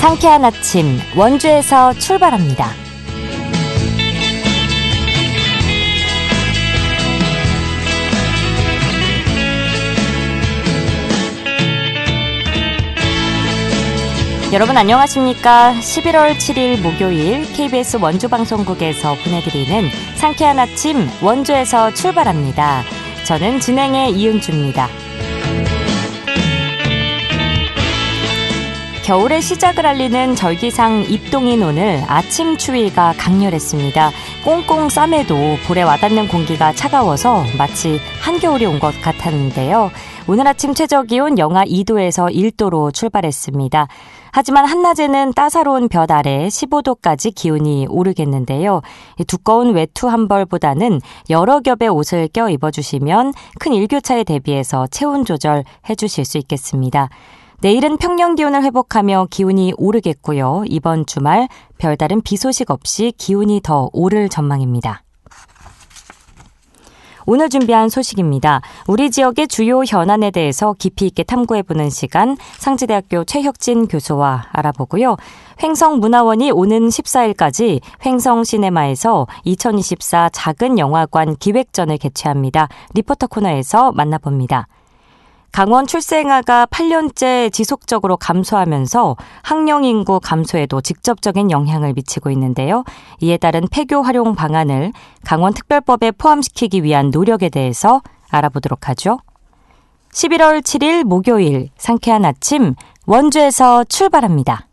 상쾌한 아침 원주에서 출발합니다. 여러분 안녕하십니까? 11월 7일 목요일 KBS 원주방송국에서 보내드리는 상쾌한 아침 원주에서 출발합니다. 저는 진행의 이은주입니다. 겨울의 시작을 알리는 절기상 입동인 오늘 아침 추위가 강렬했습니다. 꽁꽁 싸매도 볼에 와닿는 공기가 차가워서 마치 한겨울이 온 것 같았는데요. 오늘 아침 최저기온 영하 2도에서 1도로 출발했습니다. 하지만 한낮에는 따사로운 볕 아래 15도까지 기온이 오르겠는데요. 두꺼운 외투 한 벌보다는 여러 겹의 옷을 껴 입어주시면 큰 일교차에 대비해서 체온 조절해 주실 수 있겠습니다. 내일은 평년 기온을 회복하며 기온이 오르겠고요. 이번 주말 별다른 비 소식 없이 기온이 더 오를 전망입니다. 오늘 준비한 소식입니다. 우리 지역의 주요 현안에 대해서 깊이 있게 탐구해보는 시간, 상지대학교 최혁진 교수와 알아보고요. 횡성문화원이 오는 14일까지 횡성시네마에서 2024 작은 영화관 기획전을 개최합니다. 리포터 코너에서 만나봅니다. 강원 출생아가 8년째 지속적으로 감소하면서 학령 인구 감소에도 직접적인 영향을 미치고 있는데요. 이에 따른 폐교 활용 방안을 강원특별법에 포함시키기 위한 노력에 대해서 알아보도록 하죠. 11월 7일 목요일 상쾌한 아침 원주에서 출발합니다.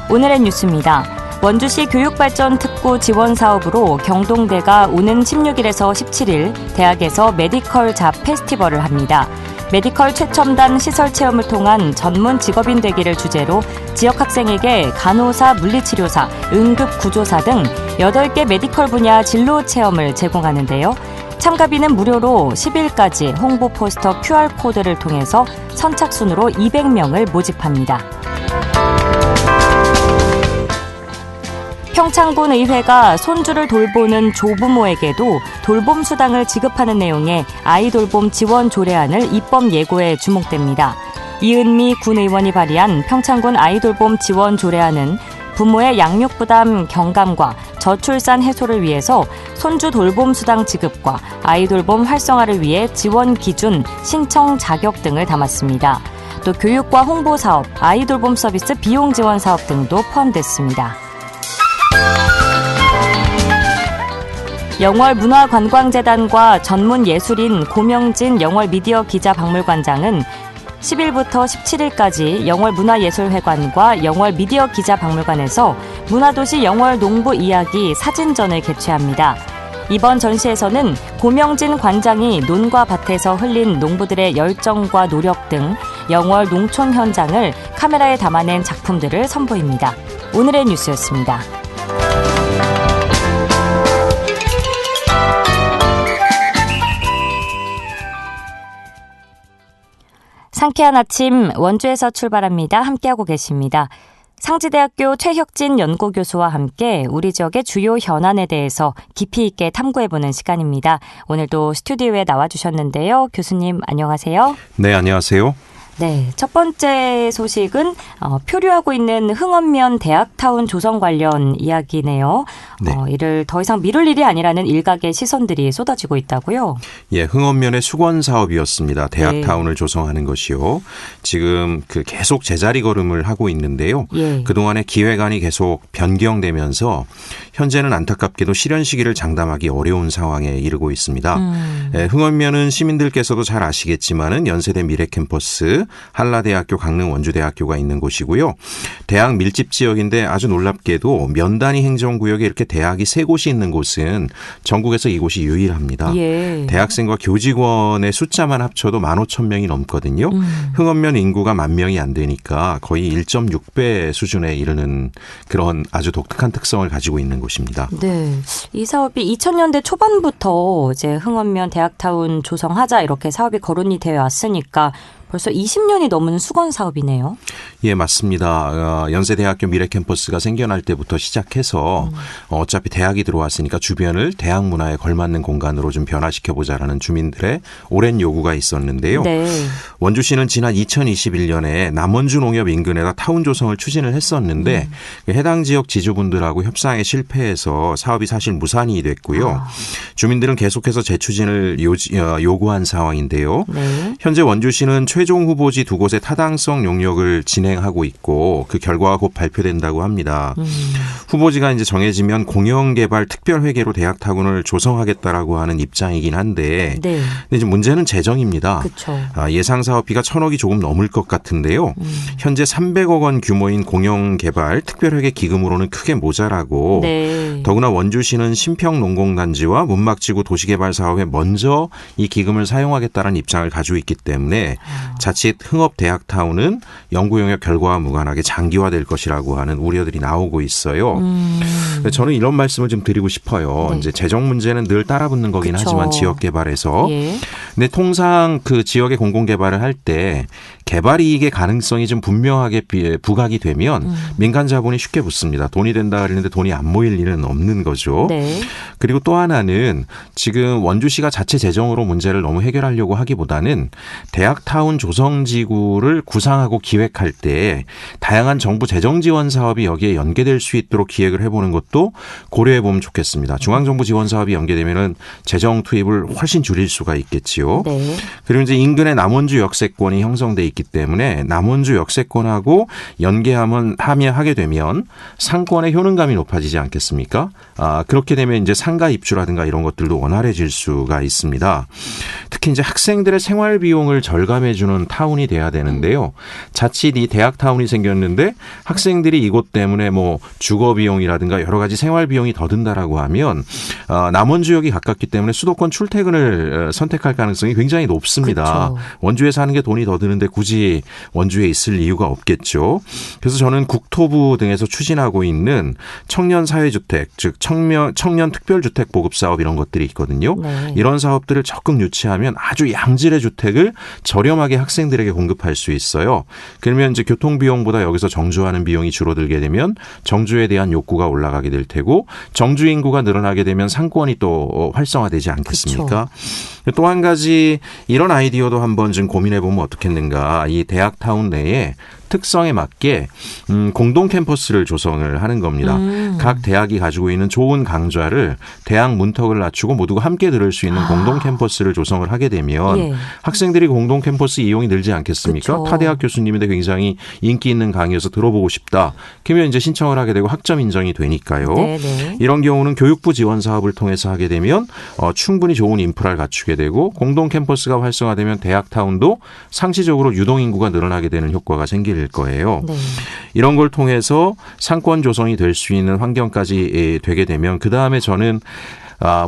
오늘의 뉴스입니다. 원주시 교육발전특구 지원사업으로 경동대가 오는 16일에서 17일 대학에서 메디컬 잡 페스티벌을 합니다. 메디컬 최첨단 시설 체험을 통한 전문 직업인 되기를 주제로 지역 학생에게 간호사, 물리치료사, 응급구조사 등 8개 메디컬 분야 진로 체험을 제공하는데요. 참가비는 무료로 10일까지 홍보 포스터 QR코드를 통해서 선착순으로 200명을 모집합니다. 평창군 의회가 손주를 돌보는 조부모에게도 돌봄 수당을 지급하는 내용의 아이돌봄 지원 조례안을 입법 예고에 주목됩니다. 이은미 군 의원이 발의한 평창군 아이돌봄 지원 조례안은 부모의 양육 부담 경감과 저출산 해소를 위해서 손주 돌봄 수당 지급과 아이돌봄 활성화를 위해 지원 기준, 신청 자격 등을 담았습니다. 또 교육과 홍보 사업, 아이돌봄 서비스 비용 지원 사업 등도 포함됐습니다. 영월문화관광재단과 전문예술인 고명진 영월미디어기자박물관장은 10일부터 17일까지 영월문화예술회관과 영월미디어기자박물관에서 문화도시 영월농부 이야기 사진전을 개최합니다. 이번 전시에서는 고명진 관장이 논과 밭에서 흘린 농부들의 열정과 노력 등 영월 농촌 현장을 카메라에 담아낸 작품들을 선보입니다. 오늘의 뉴스였습니다. 상쾌한 아침 원주에서 출발합니다. 함께하고 계십니다. 상지대학교 최혁진 연구교수와 함께 우리 지역의 주요 현안에 대해서 깊이 있게 탐구해보는 시간입니다. 오늘도 스튜디오에 나와주셨는데요. 교수님 안녕하세요. 네, 안녕하세요. 네, 첫 번째 소식은 표류하고 있는 흥원면 대학타운 조성 관련 이야기네요. 네. 이를 더 이상 미룰 일이 아니라는 일각의 시선들이 쏟아지고 있다고요? 예, 흥원면의 수건 사업이었습니다. 대학타운을 조성하는 것이요. 지금 계속 제자리 걸음을 하고 있는데요. 예. 그동안에 기획안이 계속 변경되면서 현재는 안타깝게도 실현 시기를 장담하기 어려운 상황에 이르고 있습니다. 예, 흥원면은 시민들께서도 잘 아시겠지만은 연세대 미래캠퍼스, 한라대학교, 강릉원주대학교가 있는 곳이고요. 대학 밀집 지역인데 아주 놀랍게도 면단위 행정구역에 이렇게 대학이 3곳이 있는 곳은 전국에서 이곳이 유일합니다. 예. 대학생과 교직원의 숫자만 합쳐도 15,000명이 넘거든요. 흥원면 인구가 10,000명이 안 되니까 거의 1.6배 수준에 이르는 그런 아주 독특한 특성을 가지고 있는 곳입니다. 네, 이 사업이 2000년대 초반부터 이제 흥원면 대학타운 조성하자 이렇게 사업이 거론이 되어 왔으니까 벌써 20년이 넘은 수건 사업이네요. 예, 맞습니다. 연세대학교 미래캠퍼스가 생겨날 때부터 시작해서 어차피 대학이 들어왔으니까 주변을 대학 문화에 걸맞는 공간으로 좀 변화시켜보자라는 주민들의 오랜 요구가 있었는데요. 네. 원주시는 지난 2021년에 남원주 농협 인근에다 타운 조성을 추진을 했었는데 해당 지역 지주분들하고 협상에 실패해서 사업이 사실 무산이 됐고요. 주민들은 계속해서 재추진을 요구한 상황인데요. 네. 현재 원주시는 최종 후보지 두 곳의 타당성 용역을 진행하고 있고 그 결과가 곧 발표된다고 합니다. 후보지가 이제 정해지면 공영개발 특별회계로 대학 타운을 조성하겠다라고 하는 입장이긴 한데, 네. 근데 이제 문제는 재정입니다. 그렇죠. 예상 사업비가 1,000억이 조금 넘을 것 같은데요. 현재 300억 원 규모인 공영개발 특별회계 기금으로는 크게 모자라고, 네. 더구나 원주시는 신평농공단지와 문막지구 도시개발 사업에 먼저 이 기금을 사용하겠다는 입장을 가지고 있기 때문에 자칫 흥업대학타운은 연구용역 결과와 무관하게 장기화될 것이라고 하는 우려들이 나오고 있어요. 저는 이런 말씀을 좀 드리고 싶어요. 네. 이제 재정 문제는 늘 따라붙는 거긴 그쵸. 하지만 지역 개발에서. 예. 근데 통상 그 지역의 공공개발을 할 때 개발 이익의 가능성이 좀 분명하게 부각이 되면 민간 자본이 쉽게 붙습니다. 돈이 된다 그러는데 돈이 안 모일 일은 없는 거죠. 네. 그리고 또 하나는 지금 원주시가 자체 재정으로 문제를 너무 해결하려고 하기보다는 대학타운 조성지구를 구상하고 기획할 때 다양한 정부 재정 지원 사업이 여기에 연계될 수 있도록 기획을 해보는 것도 고려해 보면 좋겠습니다. 중앙정부 지원 사업이 연계되면은 재정 투입을 훨씬 줄일 수가 있겠지요. 네. 그리고 이제 인근에 남원주 역세권이 형성돼 있기 때문에 남원주 역세권하고 하게 되면 상권의 효능감이 높아지지 않겠습니까? 그렇게 되면 이제 상가 입주라든가 이런 것들도 원활해질 수가 있습니다. 특히 이제 학생들의 생활 비용을 절감해주는 타운이 돼야 되는데요. 자칫 이 대학 타운이 생겼는데 학생들이 이곳 때문에 뭐 주거 비용이라든가 여러 가지 생활 비용이 더 든다라고 하면 남원주역이 가깝기 때문에 수도권 출퇴근을 선택할 가능성이 굉장히 높습니다. 그쵸. 원주에 사는 게 돈이 더 드는데 굳이 원주에 있을 이유가 없겠죠. 그래서 저는 국토부 등에서 추진하고 있는 청년 사회주택, 즉 청년 특별주택 보급 사업 이런 것들이 있거든요. 네. 이런 사업들을 적극 유치하면 아주 양질의 주택을 저렴하게 학생들에게 공급할 수 있어요. 그러면 이제 교통비용보다 여기서 정주하는 비용이 줄어들게 되면 정주에 대한 욕구가 올라가게 될 테고 정주 인구가 늘어나게 되면 상권이 또 활성화되지 않겠습니까? 또 한 가지 이런 아이디어도 한번 좀 고민해 보면 어떻겠는가. 이 대학타운 내에 특성에 맞게 공동 캠퍼스를 조성을 하는 겁니다. 각 대학이 가지고 있는 좋은 강좌를 대학 문턱을 낮추고 모두가 함께 들을 수 있는 공동 캠퍼스를 조성을 하게 되면 예. 학생들이 공동 캠퍼스 이용이 늘지 않겠습니까? 그쵸. 타 대학 교수님인데 굉장히 인기 있는 강의여서 들어보고 싶다. 그러면 이제 신청을 하게 되고 학점 인정이 되니까요. 네네. 이런 경우는 교육부 지원 사업을 통해서 하게 되면 충분히 좋은 인프라를 갖추게 되고 공동 캠퍼스가 활성화되면 대학타운도 상시적으로 유동인구가 늘어나게 되는 효과가 생길 거예요. 네. 이런 걸 통해서 상권 조성이 될 수 있는 환경까지 되게 되면 그다음에 저는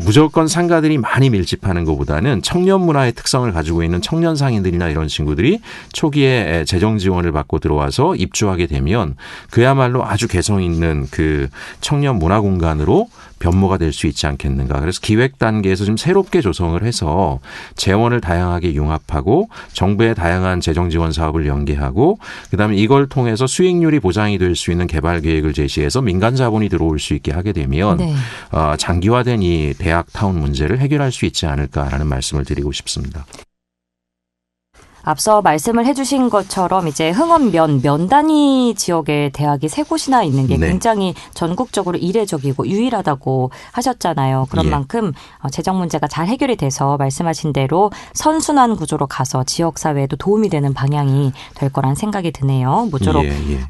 무조건 상가들이 많이 밀집하는 것보다는 청년 문화의 특성을 가지고 있는 청년 상인들이나 이런 친구들이 초기에 재정 지원을 받고 들어와서 입주하게 되면 그야말로 아주 개성 있는 그 청년 문화 공간으로 변모가 될 수 있지 않겠는가. 그래서 기획 단계에서 좀 새롭게 조성을 해서 재원을 다양하게 융합하고 정부의 다양한 재정 지원 사업을 연계하고 그다음에 이걸 통해서 수익률이 보장이 될 수 있는 개발 계획을 제시해서 민간 자본이 들어올 수 있게 하게 되면 네. 장기화된 이 대학타운 문제를 해결할 수 있지 않을까라는 말씀을 드리고 싶습니다. 앞서 말씀을 해주신 것처럼 이제 흥원 면 단위 지역에 대학이 3곳이나 있는 게 네. 굉장히 전국적으로 이례적이고 유일하다고 하셨잖아요. 그런 예. 만큼 재정 문제가 잘 해결이 돼서 말씀하신 대로 선순환 구조로 가서 지역사회에도 도움이 되는 방향이 될 거란 생각이 드네요. 모쪼록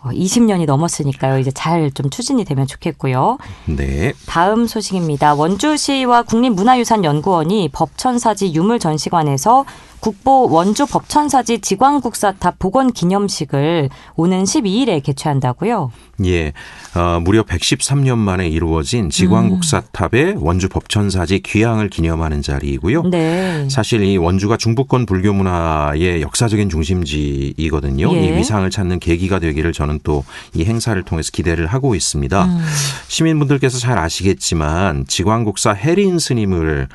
20년이 넘었으니까요. 이제 잘 좀 추진이 되면 좋겠고요. 네. 다음 소식입니다. 원주시와 국립문화유산연구원이 법천사지 유물전시관에서 국보 원주 법천사지 지광국사탑 복원 기념식을 오는 12일에 개최한다고요? 예, 무려 113년 만에 이루어진 지광국사탑의 원주 법천사지 귀향을 기념하는 자리이고요. 네. 사실 이 원주가 중부권 불교 문화의 역사적인 중심지이거든요. 예. 이 위상을 찾는 계기가 되기를 저는 또 이 행사를 통해서 기대를 하고 있습니다. 시민분들께서 잘 아시겠지만 지광국사 해린 스님을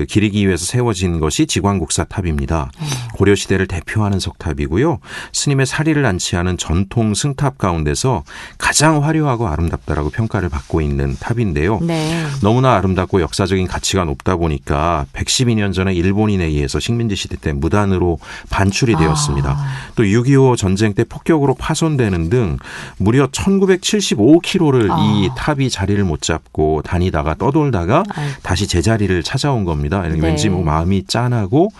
기리기 위해서 세워진 것이 지광국사탑입니다. 석탑입니다. 고려시대를 대표하는 석탑이고요. 스님의 사리를 안치하는 전통 승탑 가운데서 가장 화려하고 아름답다라고 평가를 받고 있는 탑인데요. 네. 너무나 아름답고 역사적인 가치가 높다 보니까 112년 전에 일본인에 의해서 식민지 시대 때 무단으로 반출이 되었습니다. 또 6.25 전쟁 때 폭격으로 파손되는 등 무려 1975km를 이 탑이 자리를 못 잡고 다니다가 떠돌다가 다시 제자리를 찾아온 겁니다. 왠지 뭐 마음이 짠하고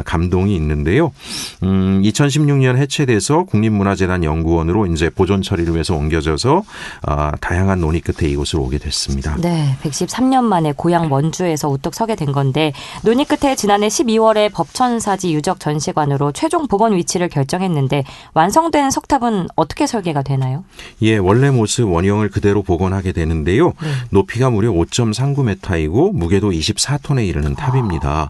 감동이 있는데요. 2016년 해체돼서 국립문화재단 연구원으로 이제 보존 처리를 위해서 옮겨져서 다양한 논의 끝에 이곳으로 오게 됐습니다. 네, 113년 만에 고향 원주에서 우뚝 서게 된 건데 논의 끝에 지난해 12월에 법천사지 유적 전시관으로 최종 복원 위치를 결정했는데 완성된 석탑은 어떻게 설계가 되나요? 예, 원래 모습 원형을 그대로 복원하게 되는데요. 높이가 무려 5.39m이고 무게도 24톤에 이르는 탑입니다.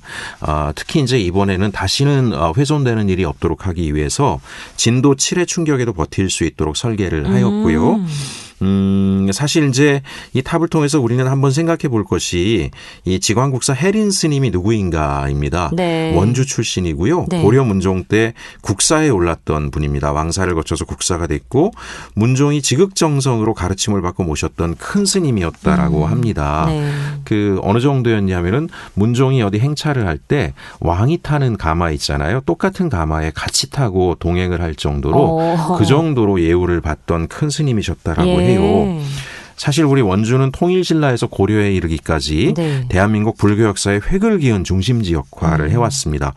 특히 이제 이번에는 다시는 훼손되는 일이 없도록 하기 위해서 진도 7의 충격에도 버틸 수 있도록 설계를 하였고요. 사실 이제 이 탑을 통해서 우리는 한번 생각해 볼 것이 이 지광국사 해린 스님이 누구인가입니다. 네. 원주 출신이고요. 네. 고려 문종 때 국사에 올랐던 분입니다. 왕사를 거쳐서 국사가 됐고 문종이 지극정성으로 가르침을 받고 모셨던 큰 스님이었다라고 합니다. 네. 그 어느 정도였냐면은 문종이 어디 행차를 할 때 왕이 타는 가마 있잖아요. 똑같은 가마에 같이 타고 동행을 할 정도로 그 정도로 예우를 받던 큰 스님이셨다라고 해요. 사실 우리 원주는 통일신라에서 고려에 이르기까지 대한민국 불교 역사의 획을 기은 중심지 역할을 해왔습니다.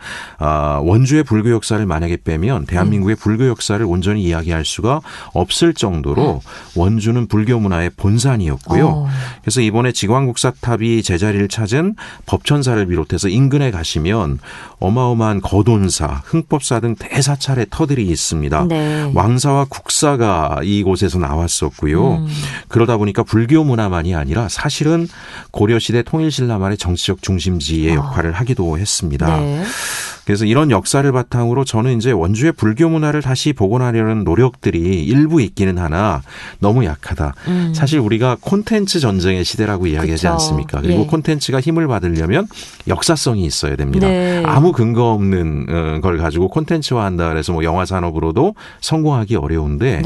원주의 불교 역사를 만약에 빼면 대한민국의 불교 역사를 온전히 이야기할 수가 없을 정도로 원주는 불교 문화의 본산이었고요. 그래서 이번에 지광국사탑이 제자리를 찾은 법천사를 비롯해서 인근에 가시면 어마어마한 거돈사, 흥법사 등 대사찰의 터들이 있습니다. 네. 왕사와 국사가 이곳에서 나왔었고요. 그러다 보니까 불교 문화만이 아니라 사실은 고려시대 통일신라만의 정치적 중심지의 역할을 하기도 했습니다. 네. 그래서 이런 역사를 바탕으로 저는 이제 원주의 불교 문화를 다시 복원하려는 노력들이 일부 있기는 하나 너무 약하다. 사실 우리가 콘텐츠 전쟁의 시대라고 이야기하지 그쵸. 않습니까? 그리고 콘텐츠가 힘을 받으려면 역사성이 있어야 됩니다. 네. 아무 근거 없는 걸 가지고 콘텐츠화한다 그래서 뭐 영화 산업으로도 성공하기 어려운데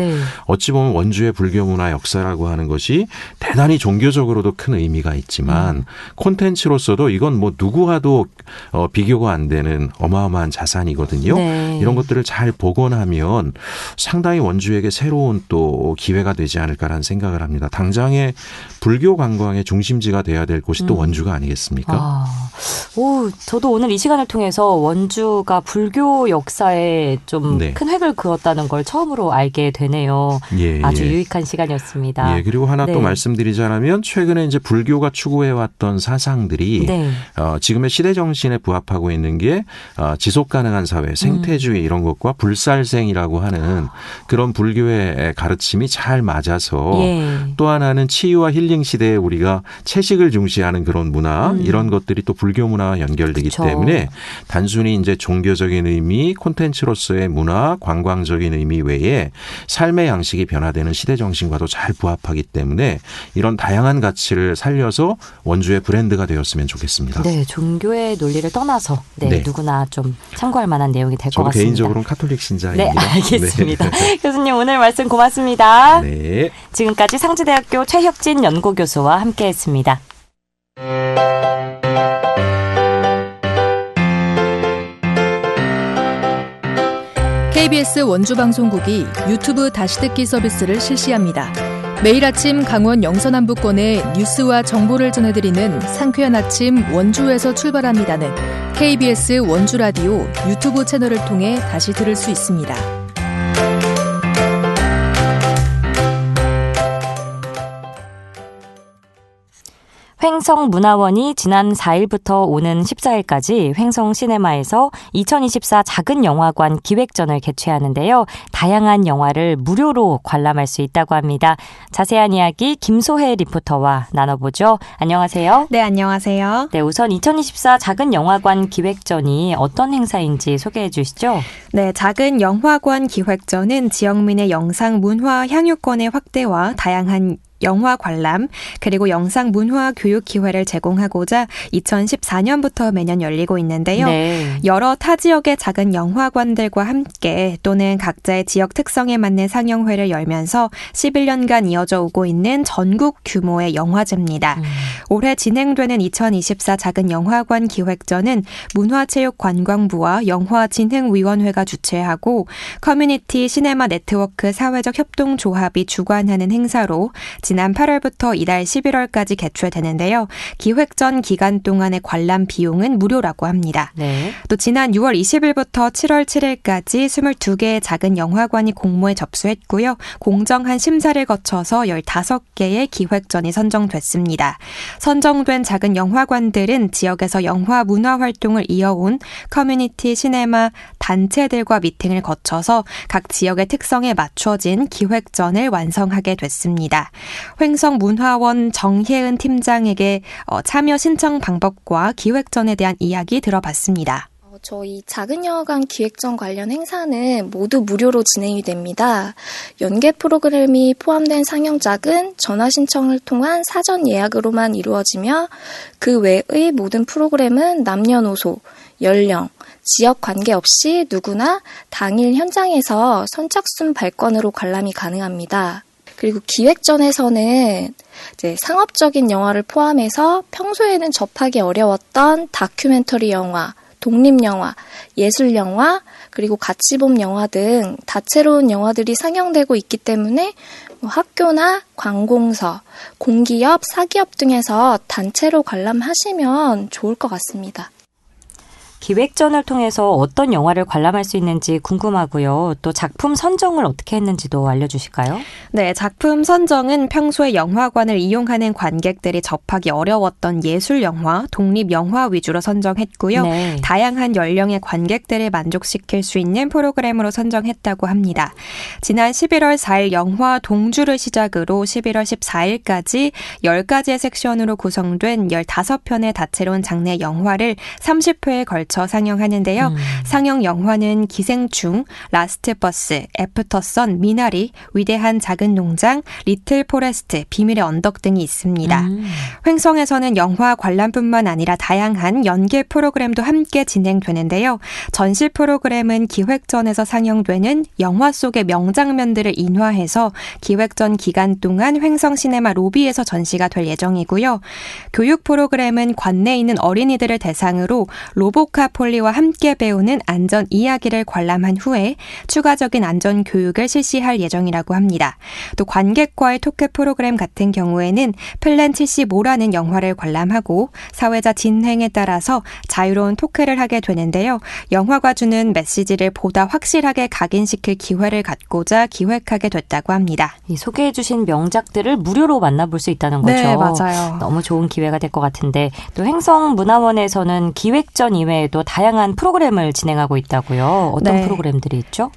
어찌 보면 원주의 불교 문화 역사라고 하는 것이 대단히 종교적으로도 큰 의미가 있지만 콘텐츠로서도 이건 뭐 누구와도 비교가 안 되는 어마어마한 자산이거든요. 이런 것들을 잘 복원하면 상당히 원주에게 새로운 또 기회가 되지 않을까라는 생각을 합니다. 당장의 불교 관광의 중심지가 돼야 될 곳이 또 원주가 아니겠습니까? 저도 오늘 이 시간을 통해서 원주가 불교 역사에 좀 큰 획을 그었다는 걸 처음으로 알게 되네요. 아주 유익한 시간이었습니다. 그리고 하나 또 말씀드리자면 최근에 이제 불교가 추구해왔던 사상들이 지금의 시대 정신에 부합하고 있는 게 지속 가능한 사회, 생태주의 이런 것과 불살생이라고 하는 그런 불교의 가르침이 잘 맞아서 또 하나는 치유와 힐링 시대에 우리가 채식을 중시하는 그런 문화 이런 것들이 또 불교 문화와 연결되기 때문에 단순히 이제 종교적인 의미, 콘텐츠로서의 문화, 관광적인 의미 외에 삶의 양식이 변화되는 시대 정신과도 잘 부합하기 때문에 이런 다양한 가치를 살려서 원주의 브랜드가 되었으면 좋겠습니다. 네, 종교의 논리를 떠나서 누구나 좀 참고할 만한 내용이 될 것 같습니다. 저도 개인적으로는 카톨릭 신자입니다. 네, 알겠습니다. 교수님 오늘 말씀 고맙습니다. 네. 지금까지 상지대학교 최혁진 연구교수와 함께했습니다. KBS 원주방송국이 유튜브 다시 듣기 서비스를 실시합니다. 매일 아침 강원 영서남부권의 뉴스와 정보를 전해드리는 상쾌한 아침 원주에서 출발합니다는 KBS 원주라디오 유튜브 채널을 통해 다시 들을 수 있습니다. 횡성문화원이 지난 4일부터 오는 14일까지 횡성시네마에서 2024 작은 영화관 기획전을 개최하는데요. 다양한 영화를 무료로 관람할 수 있다고 합니다. 자세한 이야기 김소혜 리포터와 나눠보죠. 안녕하세요. 네, 안녕하세요. 네, 우선 2024 작은 영화관 기획전이 어떤 행사인지 소개해 주시죠. 네, 작은 영화관 기획전은 지역민의 영상 문화 향유권의 확대와 다양한 영화 관람 그리고 영상 문화 교육 기회를 제공하고자 2014년부터 매년 열리고 있는데요. 네. 여러 타 지역의 작은 영화관들과 함께 또는 각자의 지역 특성에 맞는 상영회를 열면서 11년간 이어져 오고 있는 전국 규모의 영화제입니다. 올해 진행되는 2024 작은 영화관 기획전은 문화체육관광부와 영화진흥위원회가 주최하고 커뮤니티 시네마 네트워크 사회적 협동조합이 주관하는 행사로 지난 8월부터 이달 11월까지 개최되는데요. 기획전 기간 동안의 관람 비용은 무료라고 합니다. 네. 또 지난 6월 20일부터 7월 7일까지 22개의 작은 영화관이 공모에 접수했고요. 공정한 심사를 거쳐서 15개의 기획전이 선정됐습니다. 선정된 작은 영화관들은 지역에서 영화 문화 활동을 이어온 커뮤니티 시네마 단체들과 미팅을 거쳐서 각 지역의 특성에 맞춰진 기획전을 완성하게 됐습니다. 횡성문화원 정혜은 팀장에게 참여 신청 방법과 기획전에 대한 이야기 들어봤습니다. 저희 작은 영화관 기획전 관련 행사는 모두 무료로 진행이 됩니다. 연계 프로그램이 포함된 상영작은 전화 신청을 통한 사전 예약으로만 이루어지며 그 외의 모든 프로그램은 남녀노소, 연령, 지역 관계없이 누구나 당일 현장에서 선착순 발권으로 관람이 가능합니다. 그리고 기획전에서는 이제 상업적인 영화를 포함해서 평소에는 접하기 어려웠던 다큐멘터리 영화, 독립영화, 예술영화, 그리고 가치봄 영화 등 다채로운 영화들이 상영되고 있기 때문에 학교나 관공서, 공기업, 사기업 등에서 단체로 관람하시면 좋을 것 같습니다. 기획전을 통해서 어떤 영화를 관람할 수 있는지 궁금하고요. 또 작품 선정을 어떻게 했는지도 알려주실까요? 네, 작품 선정은 평소에 영화관을 이용하는 관객들이 접하기 어려웠던 예술영화, 독립영화 위주로 선정했고요. 네. 다양한 연령의 관객들을 만족시킬 수 있는 프로그램으로 선정했다고 합니다. 지난 11월 4일 영화 동주를 시작으로 11월 14일까지 10가지의 섹션으로 구성된 15편의 다채로운 장르 영화를 30회에 걸쳐 상영하는데요. 상영 영화는 기생충, 라스트 버스, 애프터선, 미나리, 위대한 작은 농장, 리틀 포레스트, 비밀의 언덕 등이 있습니다. 횡성에서는 영화 관람뿐만 아니라 다양한 연계 프로그램도 함께 진행되는데요. 전시 프로그램은 기획전에서 상영되는 영화 속의 명장면들을 인화해서 기획전 기간 동안 횡성 시네마 로비에서 전시가 될 예정이고요. 교육 프로그램은 관내에 있는 어린이들을 대상으로 로보카 폴리와 함께 배우는 안전 이야기를 관람한 후에 추가적인 안전 교육을 실시할 예정이라고 합니다. 또 관객과의 토크 프로그램 같은 경우에는 플랜 75라는 영화를 관람하고 사회자 진행에 따라서 자유로운 토크를 하게 되는데요. 영화가 주는 메시지를 보다 확실하게 각인시킬 기회를 갖고자 기획하게 됐다고 합니다. 이 소개해 주신 명작들을 무료로 만나볼 수 있다는 거죠. 네, 맞아요. 너무 좋은 기회가 될 것 같은데 또 횡성문화원에서는 기획전 이외에도 다양한 프로그램을 진행하고 있다고요. 어떤 네. 프로그램들이 있죠?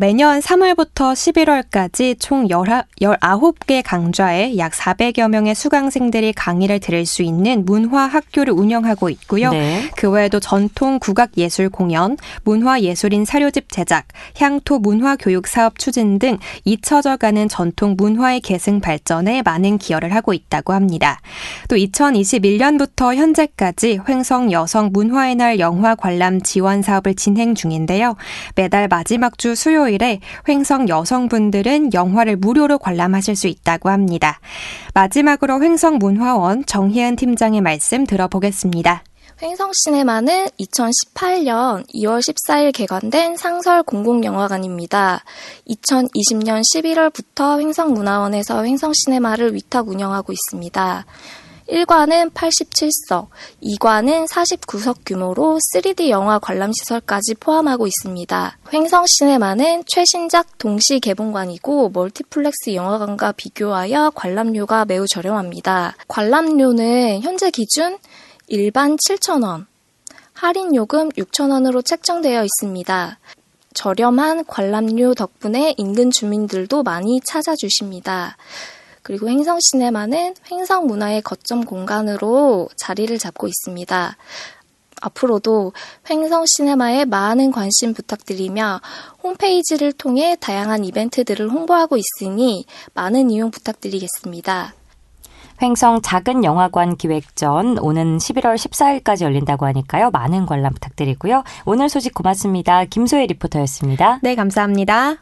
매년 3월부터 11월까지 총 19개 강좌에 약 400여 명의 수강생들이 강의를 들을 수 있는 문화학교를 운영하고 있고요. 네. 그 외에도 전통 국악예술 공연, 문화예술인 사료집 제작, 향토 문화교육 사업 추진 등 잊혀져가는 전통 문화의 계승 발전에 많은 기여를 하고 있다고 합니다. 또 2021년부터 현재까지 횡성 여성 문화의 날 영화 관람 지원 사업을 진행 중인데요. 매달 마지막 주 수요일에 횡성 여성분들은 영화를 무료로 관람하실 수 있다고 합니다. 마지막으로 횡성문화원 정혜은 팀장의 말씀 들어보겠습니다. 횡성시네마는 2018년 2월 14일 개관된 상설 공공영화관입니다. 2020년 11월부터 횡성문화원에서 횡성시네마를 위탁 운영하고 있습니다. 1관은 87석, 2관은 49석 규모로 3D 영화 관람시설까지 포함하고 있습니다. 횡성시네마는 최신작 동시 개봉관이고 멀티플렉스 영화관과 비교하여 관람료가 매우 저렴합니다. 관람료는 현재 기준 일반 7,000원, 할인 요금 6,000원으로 책정되어 있습니다. 저렴한 관람료 덕분에 인근 주민들도 많이 찾아주십니다. 그리고 횡성시네마는 횡성문화의 거점 공간으로 자리를 잡고 있습니다. 앞으로도 횡성 시네마에 많은 관심 부탁드리며 홈페이지를 통해 다양한 이벤트들을 홍보하고 있으니 많은 이용 부탁드리겠습니다. 횡성 작은 영화관 기획전 오는 11월 14일까지 열린다고 하니까요. 많은 관람 부탁드리고요. 오늘 소식 고맙습니다. 김소혜 리포터였습니다. 네, 감사합니다.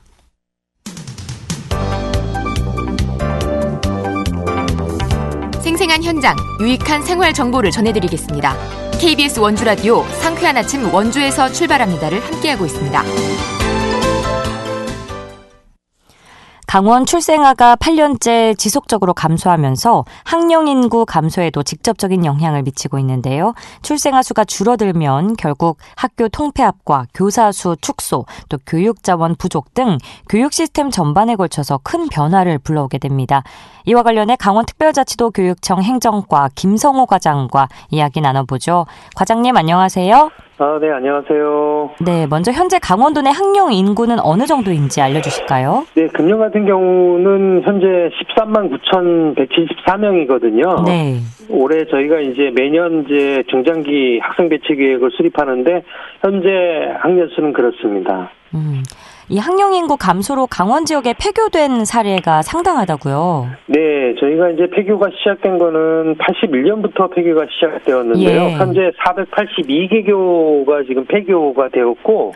생생한 현장, 유익한 생활 정보를 전해드리겠습니다. KBS 원주라디오 상쾌한 아침 원주에서 출발합니다를 함께하고 있습니다. 강원 출생아가 8년째 지속적으로 감소하면서 학령 인구 감소에도 직접적인 영향을 미치고 있는데요. 출생아 수가 줄어들면 결국 학교 통폐합과 교사 수 축소, 또 교육 자원 부족 등 교육 시스템 전반에 걸쳐서 큰 변화를 불러오게 됩니다. 이와 관련해 강원특별자치도 교육청 행정과 김성호 과장과 이야기 나눠보죠. 과장님 안녕하세요. 네, 안녕하세요. 네, 먼저 현재 강원도 내 학령 인구는 어느 정도인지 알려주실까요? 네, 금년 같은 경우는 현재 13만 9,174명이거든요. 네. 올해 저희가 이제 매년 이제 중장기 학생 배치 계획을 수립하는데 현재 학년 수는 그렇습니다. 이 학령 인구 감소로 강원 지역에 폐교된 사례가 상당하다고요. 네, 저희가 이제 폐교가 시작된 거는 81년부터 폐교가 시작되었는데요. 예. 현재 482개교가 지금 폐교가 되었고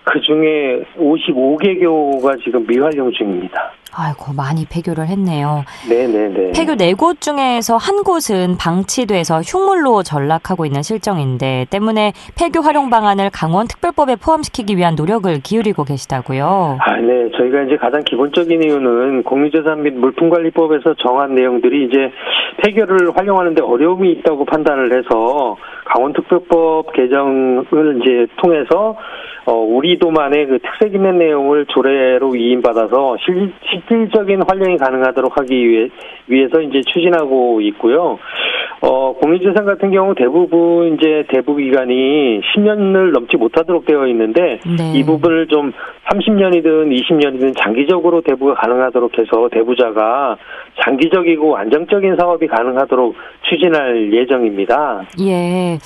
그 중에 55개교가 지금 미활용 중입니다. 아이고, 많이 폐교를 했네요. 네네네. 폐교 4곳 중에서 한 곳은 방치돼서 흉물로 전락하고 있는 실정인데 때문에 폐교 활용 방안을 강원특별법에 포함시키기 위한 노력을 기울이고 계시다고요. 네. 저희가 이제 가장 기본적인 이유는 공유재산 및 물품관리법에서 정한 내용들이 이제 폐교를 활용하는데 어려움이 있다고 판단을 해서 강원특별법 개정을 이제 통해서 우리도만의 그 특색 있는 내용을 조례로 위임받아서 실질적인 활용이 가능하도록 하기 위해서 이제 추진하고 있고요. 공유재산 같은 경우 대부분 이제 대부 기간이 10년을 넘지 못하도록 되어 있는데 네. 이 부분을 좀 30년이든 20년이든 장기적으로 대부가 가능하도록 해서 대부자가 장기적이고 안정적인 사업이 가능하도록 추진할 예정입니다. 예.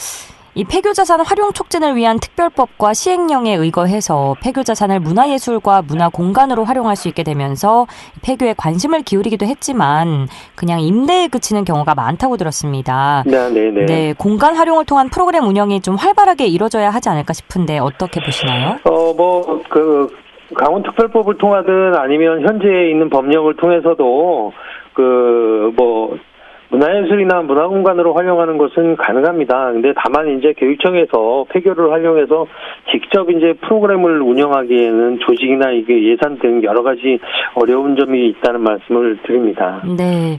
이 폐교자산 활용 촉진을 위한 특별법과 시행령에 의거해서 폐교자산을 문화예술과 문화공간으로 활용할 수 있게 되면서 폐교에 관심을 기울이기도 했지만 그냥 임대에 그치는 경우가 많다고 들었습니다. 네네네. 네, 공간 활용을 통한 프로그램 운영이 좀 활발하게 이루어져야 하지 않을까 싶은데 어떻게 보시나요? 강원특별법을 통하든 아니면 현재 있는 법령을 통해서도 문화예술이나 문화공간으로 활용하는 것은 가능합니다. 근데 다만 이제 교육청에서 폐교를 활용해서 직접 이제 프로그램을 운영하기에는 조직이나 이게 예산 등 여러 가지 어려운 점이 있다는 말씀을 드립니다. 네,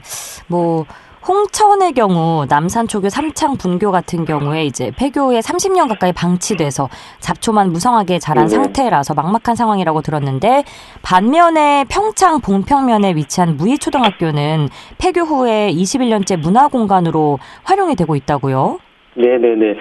홍천의 경우 남산초교 삼창 분교 같은 경우에 이제 폐교에 30년 가까이 방치돼서 잡초만 무성하게 자란 상태라서 막막한 상황이라고 들었는데 반면에 평창 봉평면에 위치한 무의초등학교는 폐교 후에 21년째 문화공간으로 활용이 되고 있다고요? 네네네.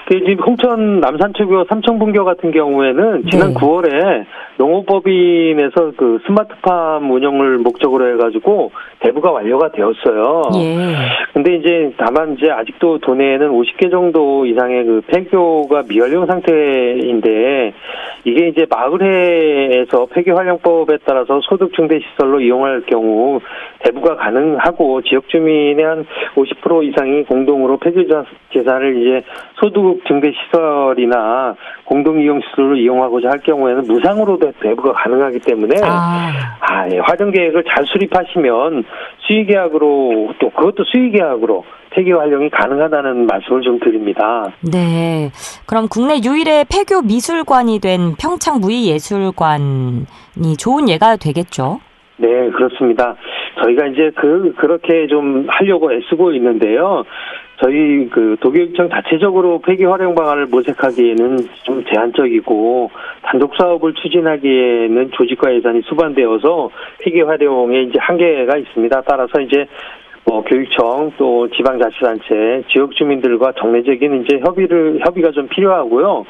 지금 홍천 남산초교 삼청분교 같은 경우에는 지난 9월에 농업법인에서 그 스마트팜 운영을 목적으로 해가지고 대부가 완료가 되었어요. 예. 근데 이제 다만 이제 아직도 도내에는 50개 정도 이상의 그 폐교가 미활용 상태인데 이게 이제 마을회에서 폐교활용법에 따라서 소득 증대 시설로 이용할 경우 대부가 가능하고 지역 주민의 한 50% 이상이 공동으로 폐교 재산을 이제 소득 증대 시설이나 공동 이용 시설로 이용하고자 할 경우에는 무상으로 대부가 가능하기 때문에 활용 계획을 잘 수립하시면 수의계약으로 또 그것도 수의계약으로 폐교 활용이 가능하다는 말씀을 좀 드립니다. 네. 그럼 국내 유일의 폐교 미술관이 된 평창 무의예술관이 좋은 예가 되겠죠? 네, 그렇습니다. 저희가 이제 그렇게 좀 하려고 애쓰고 있는데요. 저희 도교육청 자체적으로 폐교 활용 방안을 모색하기에는 좀 제한적이고 단독 사업을 추진하기에는 조직과 예산이 수반되어서 폐교 활용에 이제 한계가 있습니다. 따라서 이제 교육청 또 지방자치단체, 지역 주민들과 정례적인 이제 협의가 좀 필요하고요.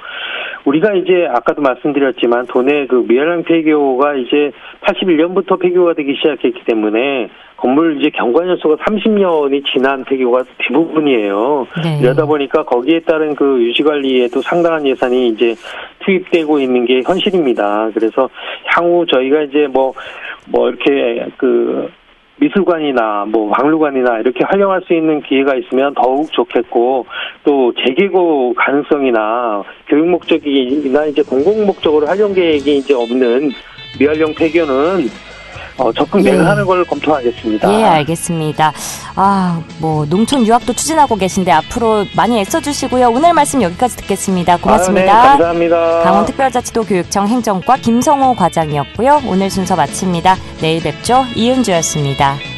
우리가 이제 아까도 말씀드렸지만 도내 그 미활용 폐교가 이제 81년부터 폐교가 되기 시작했기 때문에 건물 이제 경관 연수가 30년이 지난 폐교가 대부분이에요. 네. 이러다 보니까 거기에 따른 그 유지 관리에도 상당한 예산이 이제 투입되고 있는 게 현실입니다. 그래서 향후 저희가 이제 뭐 이렇게 그 미술관이나 박물관이나 이렇게 활용할 수 있는 기회가 있으면 더욱 좋겠고, 또 재개고 가능성이나 교육 목적이나 이제 공공 목적으로 활용 계획이 이제 없는 미활용 폐교는 적극 매각하는 걸 검토하겠습니다. 예, 알겠습니다. 농촌 유학도 추진하고 계신데 앞으로 많이 애써주시고요. 오늘 말씀 여기까지 듣겠습니다. 고맙습니다. 네, 감사합니다. 강원특별자치도 교육청 행정과 김성호 과장이었고요. 오늘 순서 마칩니다. 내일 뵙죠. 이은주였습니다.